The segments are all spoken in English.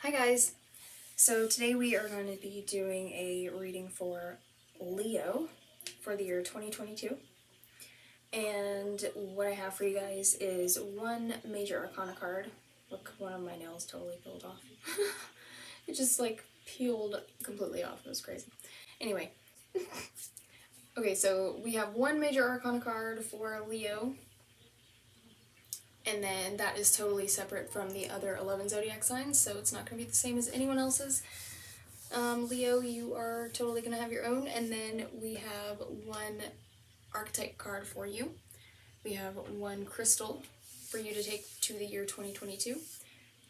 Hi guys! So today we are going to be doing a reading for Leo for the year 2022. And what I have for you guys is one major arcana card. Look, one of my nails totally peeled off. It just like peeled completely off. It was crazy. Anyway. Okay, so we have one major arcana card for Leo. And then that is totally separate from the other 11 zodiac signs, so it's not going to be the same as anyone else's. Leo, you are totally going to have your own. And then we have one archetype card for you. We have one crystal for you to take to the year 2022.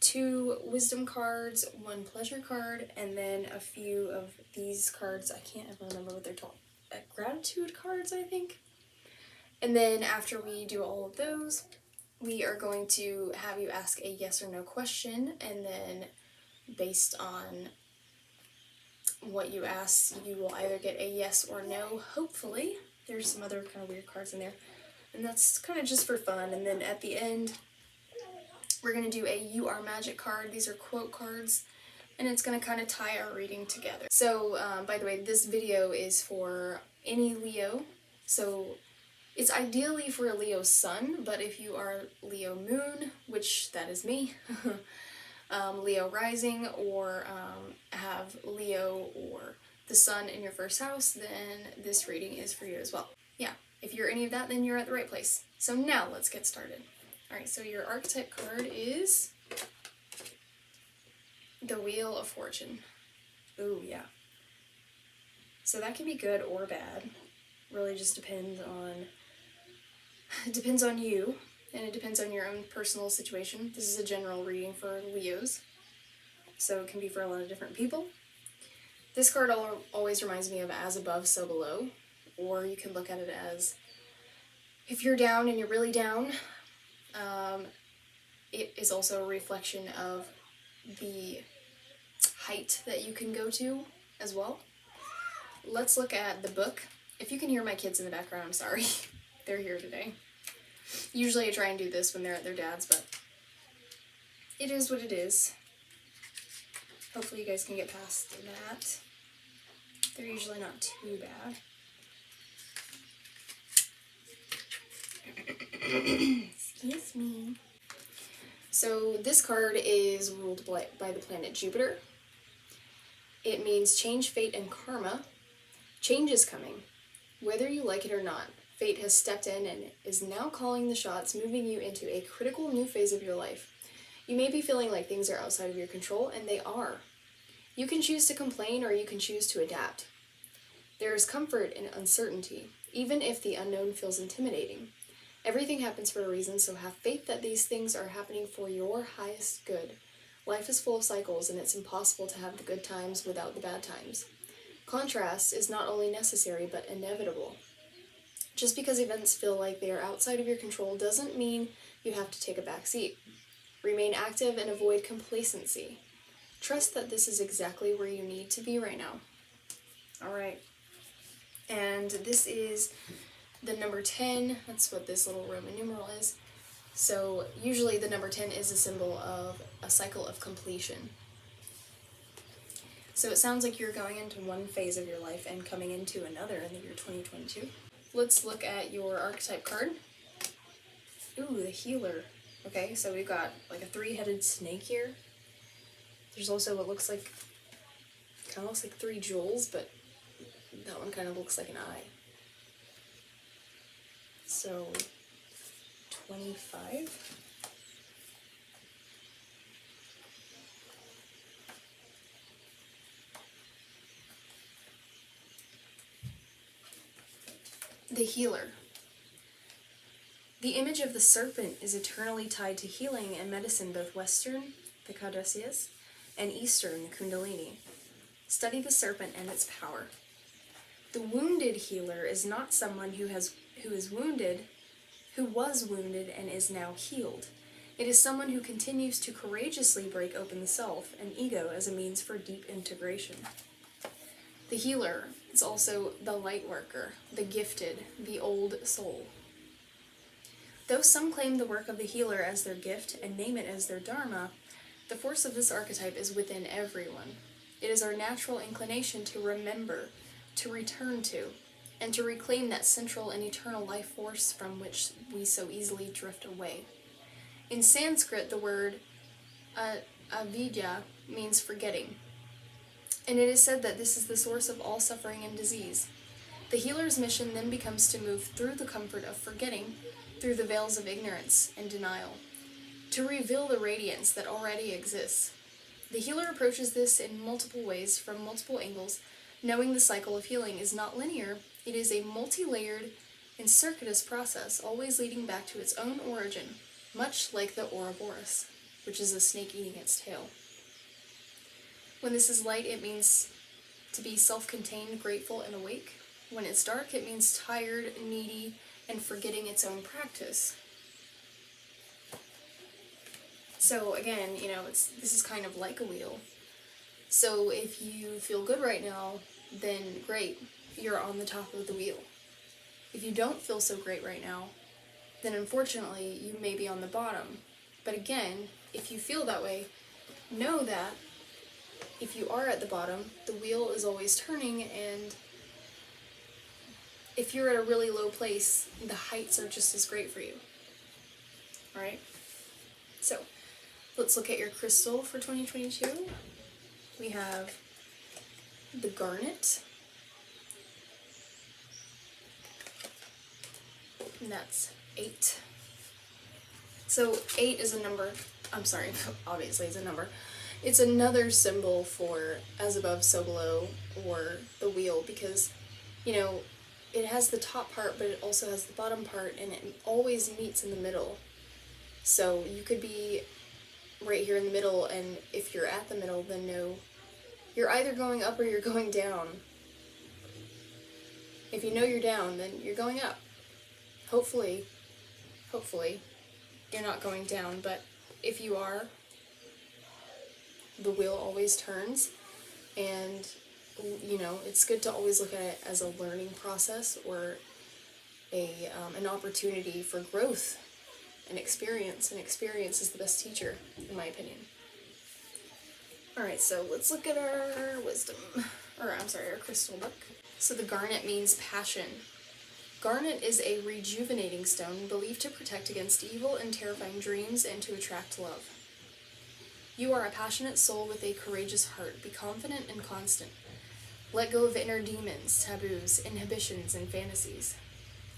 2 wisdom cards, 1 pleasure card, and then a few of these cards. I can't ever remember what they're called. Gratitude cards, I think. And then after we do all of those, we are going to have you ask a yes or no question, and then based on what you ask, you will either get a yes or no, hopefully. There's some other kind of weird cards in there, and that's kind of just for fun. And then at the end, we're going to do a You Are Magic card. These are quote cards, and it's going to kind of tie our reading together. So, by the way, this video is for any Leo, so it's ideally for a Leo sun, but if you are Leo moon, which that is me, Leo rising, or have Leo or the sun in your first house, then this reading is for you as well. Yeah, if you're any of that, then you're at the right place. So now let's get started. Alright, so your archetype card is the Wheel of Fortune. Ooh, yeah. So that can be good or bad. Really just depends on you, and it depends on your own personal situation. This is a general reading for Leos, so it can be for a lot of different people. This card always reminds me of as above, so below, or you can look at it as if you're down and you're really down, it is also a reflection of the height that you can go to as well. Let's look at the book. If you can hear my kids in the background, I'm sorry. They're here today. Usually I try and do this when they're at their dad's, but it is what it is. Hopefully you guys can get past that. They're usually not too bad. Excuse me. So this card is ruled by the planet Jupiter. It means change, fate, and karma. Change is coming, whether you like it or not. Fate has stepped in and is now calling the shots, moving you into a critical new phase of your life. You may be feeling like things are outside of your control, and they are. You can choose to complain or you can choose to adapt. There is comfort in uncertainty, even if the unknown feels intimidating. Everything happens for a reason, so have faith that these things are happening for your highest good. Life is full of cycles, and it's impossible to have the good times without the bad times. Contrast is not only necessary, but inevitable. Just because events feel like they are outside of your control doesn't mean you have to take a back seat. Remain active and avoid complacency. Trust that this is exactly where you need to be right now. Alright. And this is the number 10. That's what this little Roman numeral is. So usually the number 10 is a symbol of a cycle of completion. So it sounds like you're going into one phase of your life and coming into another in the year 2022. Let's look at your archetype card. Ooh, the Healer. Okay, so we've got like a 3-headed snake here. There's also what looks like, kind of looks like 3 jewels, but that one kind of looks like an eye. So, 25. The Healer. The image of the serpent is eternally tied to healing and medicine, both Western, the Caduceus, and Eastern, the Kundalini. Study the serpent and its power. The wounded healer is not someone who was wounded and is now healed. It is someone who continues to courageously break open the self and ego as a means for deep integration. The healer is also the light worker, the gifted, the old soul. Though some claim the work of the healer as their gift and name it as their dharma, The force of this archetype is within everyone. It is our natural inclination to remember, to return to, and to reclaim that central and eternal life force from which we so easily drift away. In Sanskrit, the word avidya means forgetting, and it is said that this is the source of all suffering and disease. The healer's mission then becomes to move through the comfort of forgetting, through the veils of ignorance and denial, to reveal the radiance that already exists. The healer approaches this in multiple ways, from multiple angles, knowing the cycle of healing is not linear. It is a multi-layered and circuitous process, always leading back to its own origin, much like the Ouroboros, which is a snake eating its tail. When this is light, it means to be self-contained, grateful, and awake. When it's dark, it means tired, needy, and forgetting its own practice. So again, this is kind of like a wheel. So if you feel good right now, then great, you're on the top of the wheel. If you don't feel so great right now, then unfortunately you may be on the bottom. But again, if you feel that way, know that if you are at the bottom, the wheel is always turning, and if you're at a really low place, the heights are just as great for you. Alright? So, let's look at your crystal for 2022. We have the garnet, and that's 8. So 8 is a number, obviously it's a number. It's another symbol for as above, so below, or the wheel, because, it has the top part, but it also has the bottom part, and it always meets in the middle. So you could be right here in the middle, and if you're at the middle, then know you're either going up or you're going down. If you know you're down, then you're going up. Hopefully, you're not going down, but if you are, the wheel always turns, and, it's good to always look at it as a learning process, or an opportunity for growth and experience is the best teacher, in my opinion. Alright, so let's look at our wisdom, our crystal book. So the garnet means passion. Garnet is a rejuvenating stone believed to protect against evil and terrifying dreams and to attract love. You are a passionate soul with a courageous heart. Be confident and constant. Let go of inner demons, taboos, inhibitions, and fantasies.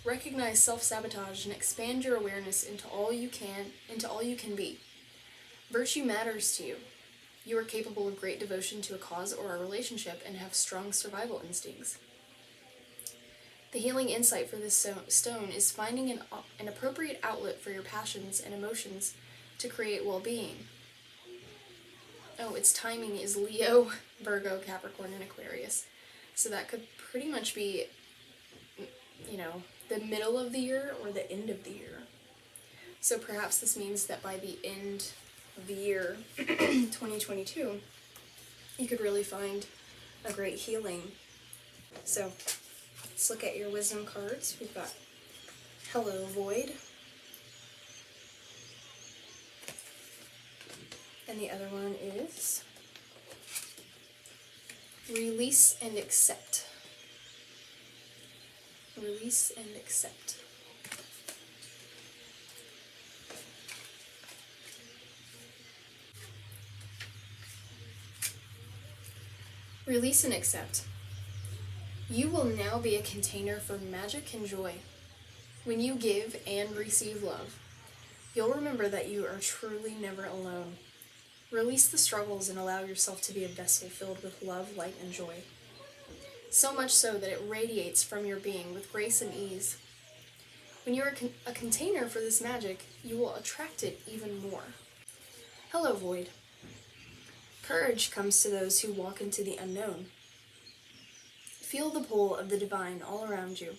Recognize self-sabotage and expand your awareness into all you can be. Virtue matters to you. You are capable of great devotion to a cause or a relationship and have strong survival instincts. The healing insight for this stone is finding an appropriate outlet for your passions and emotions to create well-being. Oh, its timing is Leo, Virgo, Capricorn, and Aquarius. So that could pretty much be, the middle of the year or the end of the year. So perhaps this means that by the end of the year, 2022, you could really find a great healing. So let's look at your wisdom cards. We've got Hello Void, and the other one is Release and Accept. Release and accept. Release and accept. You will now be a container for magic and joy. When you give and receive love, you'll remember that you are truly never alone. Release the struggles and allow yourself to be a vessel filled with love, light, and joy. So much so that it radiates from your being with grace and ease. When you are a container for this magic, you will attract it even more. Hello, Void. Courage comes to those who walk into the unknown. Feel the pull of the divine all around you,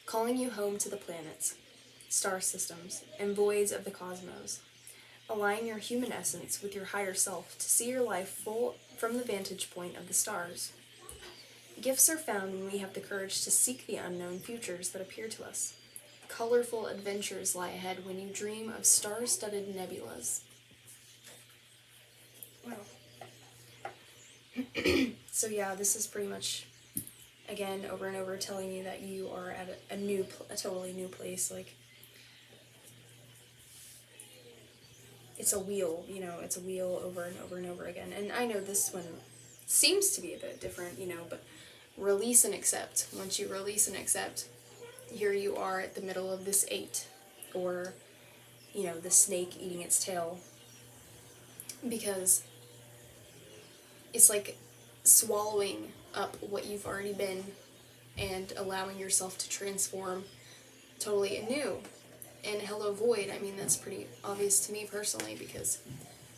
calling you home to the planets, star systems, and voids of the cosmos. Align your human essence with your higher self to see your life full from the vantage point of the stars. Gifts are found when we have the courage to seek the unknown futures that appear to us. Colorful adventures lie ahead when you dream of star-studded nebulas. So yeah, this is pretty much, again, over and over telling you that you are at a totally new place. Like, it's a wheel, you know, it's a wheel over and over and over again. And I know this one seems to be a bit different, you know, but release and accept. Once you release and accept, here you are at the middle of this 8, or, you know, the snake eating its tail. Because it's like swallowing up what you've already been and allowing yourself to transform totally anew. And hello void, I mean, that's pretty obvious to me personally, because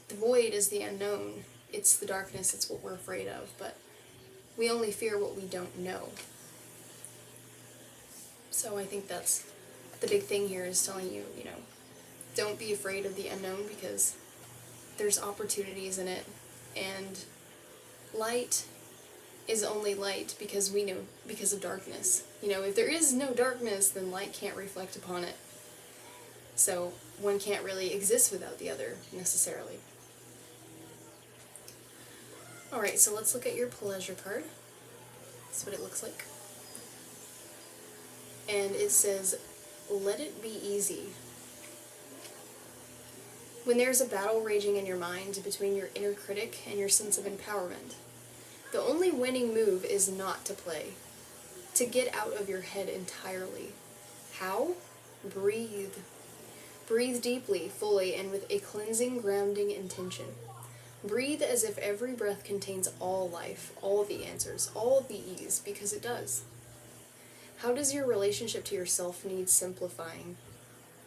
the void is the unknown. It's the darkness, it's what we're afraid of, but we only fear what we don't know. So I think that's the big thing here, is telling you, you know, don't be afraid of the unknown, because there's opportunities in it, and light is only light because we know, because of darkness. You know, if there is no darkness, then light can't reflect upon it. So one can't really exist without the other, necessarily. Alright, so let's look at your pleasure card. That's what it looks like. And it says, let it be easy. When there's a battle raging in your mind between your inner critic and your sense of empowerment, the only winning move is not to play. To get out of your head entirely. How? Breathe. Breathe deeply, fully, and with a cleansing, grounding intention. Breathe as if every breath contains all life, all the answers, all the ease, because it does. How does your relationship to yourself need simplifying?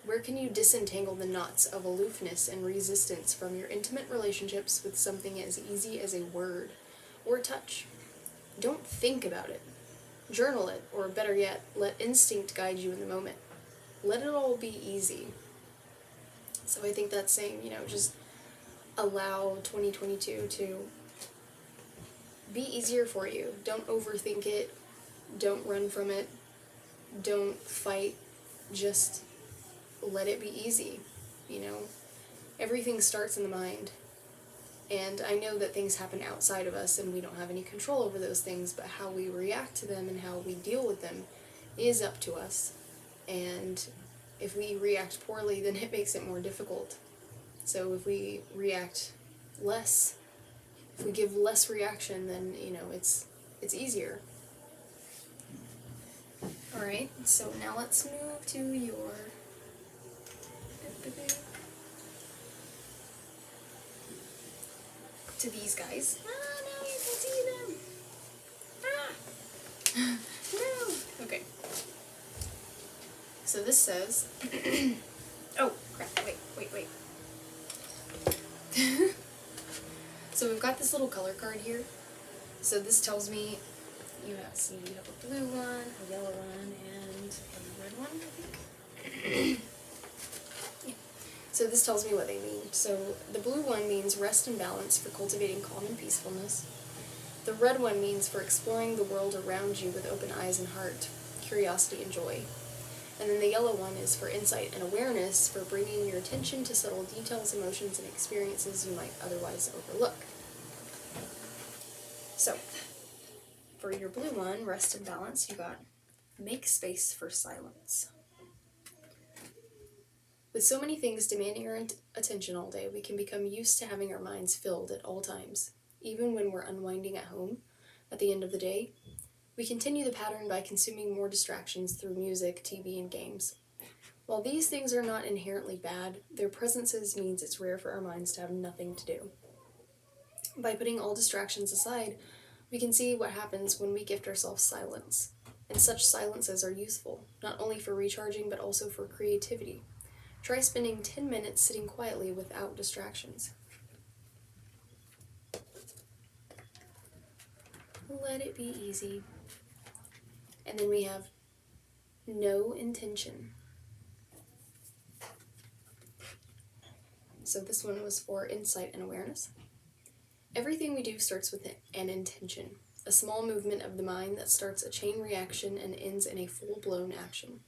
Where can you disentangle the knots of aloofness and resistance from your intimate relationships with something as easy as a word or touch? Don't think about it. Journal it, or better yet, let instinct guide you in the moment. Let it all be easy. So I think that's saying, you know, just allow 2022 to be easier for you. Don't overthink it. Don't run from it. Don't fight. Just let it be easy. You know, everything starts in the mind. And I know that things happen outside of us and we don't have any control over those things, but how we react to them and how we deal with them is up to us. And if we react poorly, then it makes it more difficult. So if we react less, if we give less reaction, then, you know, it's easier. Alright, so now let's move to your... to these guys. Ah, now you can see them! Ah! No! Okay. So this says... oh, crap, wait. So we've got this little color card here. So this tells me you have a blue one, a yellow one, and a red one, I think. Yeah. So this tells me what they mean. So the blue one means rest and balance for cultivating calm and peacefulness. The red one means for exploring the world around you with open eyes and heart, curiosity and joy. And then the yellow one is for insight and awareness, for bringing your attention to subtle details, emotions, and experiences you might otherwise overlook. So, for your blue one, rest and balance, you got make space for silence. With so many things demanding our attention all day, we can become used to having our minds filled at all times. Even when we're unwinding at home, at the end of the day, we continue the pattern by consuming more distractions through music, TV, and games. While these things are not inherently bad, their presences means it's rare for our minds to have nothing to do. By putting all distractions aside, we can see what happens when we gift ourselves silence. And such silences are useful, not only for recharging but also for creativity. Try spending 10 minutes sitting quietly without distractions. Let it be easy. And then we have no intention. So this one was for insight and awareness. Everything we do starts with an intention, a small movement of the mind that starts a chain reaction and ends in a full-blown action.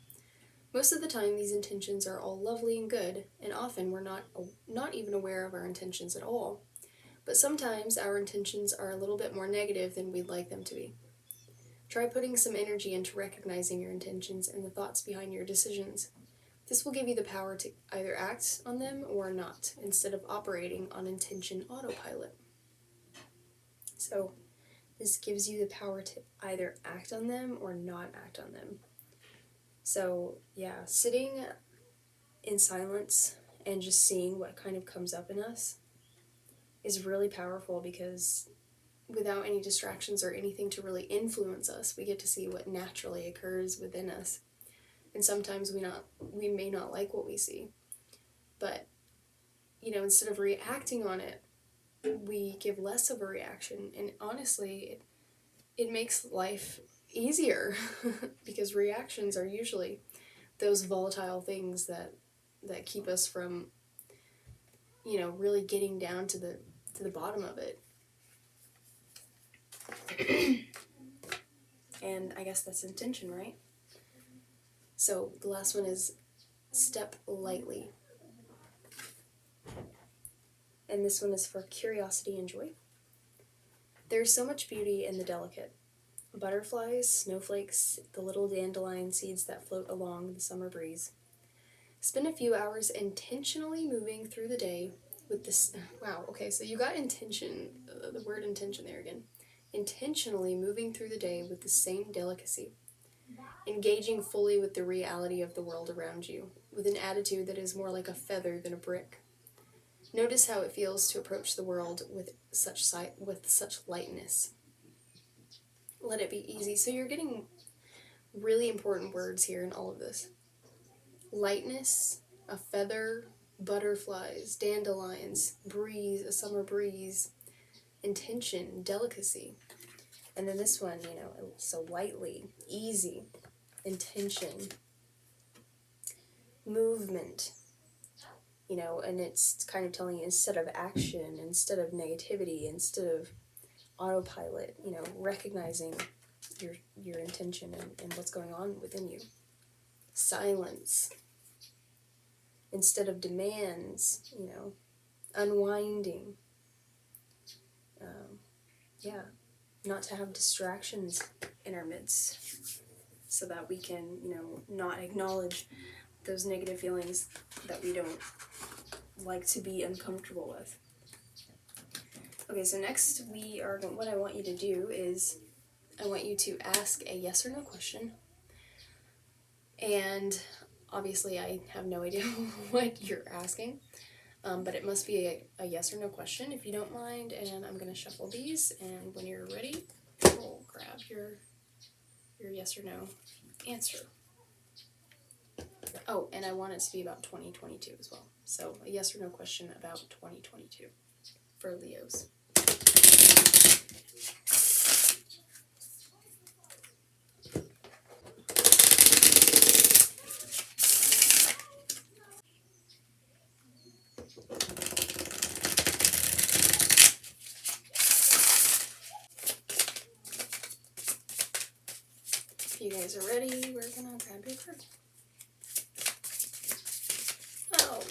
Most of the time, these intentions are all lovely and good, and often we're not even aware of our intentions at all. but sometimes our intentions are a little bit more negative than we'd like them to be. Try putting some energy into recognizing your intentions and the thoughts behind your decisions. This will give you the power to either act on them or not, instead of operating on intention autopilot. So this gives you the power to either act on them or not act on them. So yeah, sitting in silence and just seeing what kind of comes up in us is really powerful, because without any distractions or anything to really influence us, we get to see what naturally occurs within us. And sometimes we may not like what we see, but instead of reacting on it, we give less of a reaction, and honestly, it makes life easier because reactions are usually those volatile things that keep us from really getting down to the bottom of it. And I guess that's intention, right? So the last one is step lightly. And this one is for curiosity and joy. There's so much beauty in the delicate. Butterflies, snowflakes, the little dandelion seeds that float along the summer breeze. Spend a few hours intentionally moving through the day with this. Wow, okay, so you got intention, the word intention there again. Intentionally moving through the day with the same delicacy. Engaging fully with the reality of the world around you, with an attitude that is more like a feather than a brick. Notice how it feels to approach the world with such lightness. Let it be easy. So you're getting really important words here in all of this. Lightness, a feather, butterflies, dandelions, breeze, a summer breeze, intention, delicacy. And then this one, so lightly, easy, intention, movement, and it's kind of telling you, instead of action, instead of negativity, instead of autopilot, recognizing your intention and what's going on within you. Silence, instead of demands, unwinding. Not to have distractions in our midst, so that we can, not acknowledge those negative feelings that we don't like to be uncomfortable with. Okay, so next what I want you to do is, I want you to ask a yes or no question. And obviously I have no idea what you're asking, but it must be a yes or no question, if you don't mind. And I'm going to shuffle these, and when you're ready, we'll grab your yes or no answer. Oh, and I want it to be about 2022 as well. So a yes or no question about 2022 for Leos. If you guys are ready, we're gonna grab your card. Oh.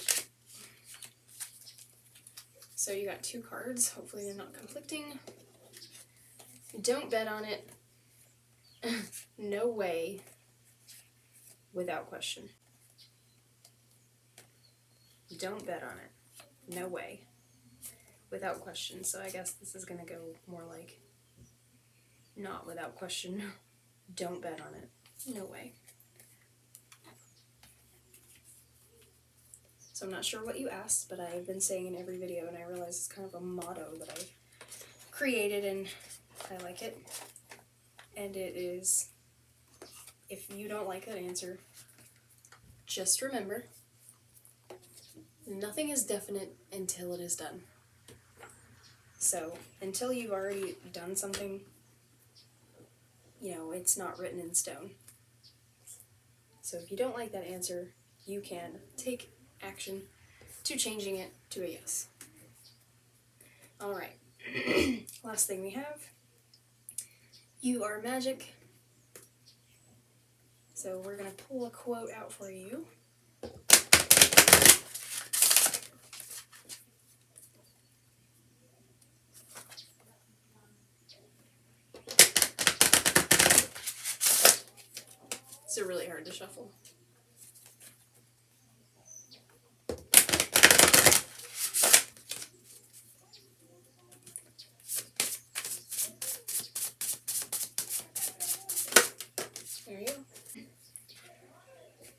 So you got two cards. Hopefully they're not conflicting. Don't bet on it. No way. Without question. Don't bet on it. No way. Without question. So I guess this is gonna go more like not without question. Don't bet on it. No way. So I'm not sure what you asked, but I've been saying in every video, and I realize it's kind of a motto that I've created, and I like it. And it is, if you don't like that answer, just remember, nothing is definite until it is done. So until you've already done something, it's not written in stone. So if you don't like that answer, you can take action to changing it to a yes. All right. Last thing we have, you are magic. So we're going to pull a quote out for you. are really hard to shuffle. There you go.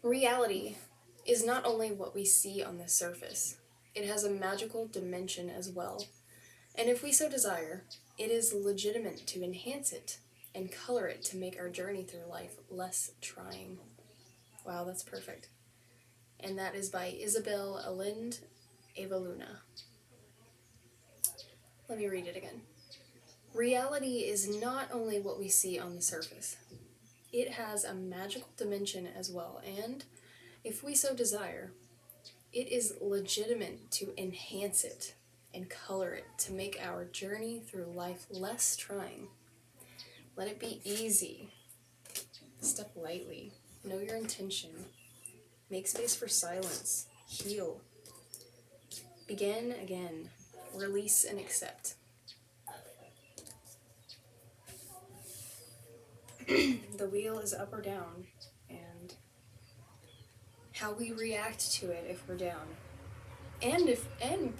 Reality is not only what we see on the surface, it has a magical dimension as well. And if we so desire, it is legitimate to enhance it and color it to make our journey through life less trying. Wow, that's perfect. And that is by Isabel Allende Evaluna. Let me read it again. Reality is not only what we see on the surface, it has a magical dimension as well, and if we so desire, it is legitimate to enhance it and color it to make our journey through life less trying. Let it be easy. Step lightly. Know your intention. Make space for silence. Heal. Begin again. Release and accept. The wheel is up or down, and how we react to it if we're down, and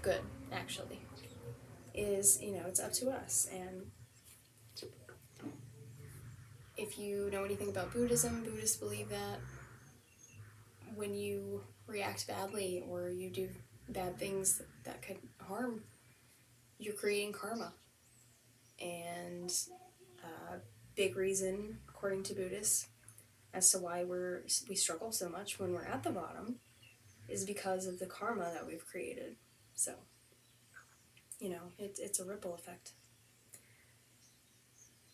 good actually, is, it's up to us. And if you know anything about Buddhism, Buddhists believe that when you react badly or you do bad things that could harm, you're creating karma. And a big reason, according to Buddhists, as to why we struggle so much when we're at the bottom is because of the karma that we've created. So, it's a ripple effect.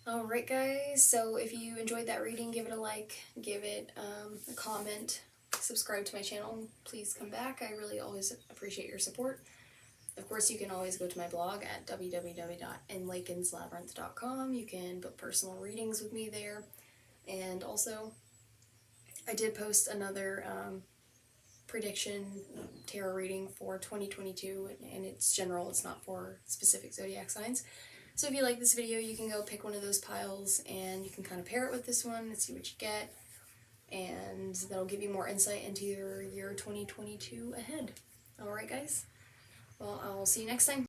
Alright guys, so if you enjoyed that reading, give it a like, give it a comment, subscribe to my channel, please come back. I really always appreciate your support. Of course, you can always go to my blog at www.enlakenslabyrinth.com. You can book personal readings with me there. And also, I did post another prediction tarot reading for 2022, and it's general, it's not for specific zodiac signs. So if you like this video, you can go pick one of those piles and you can kind of pair it with this one and see what you get. And that'll give you more insight into your year 2022 ahead. Alright guys, well, I'll see you next time.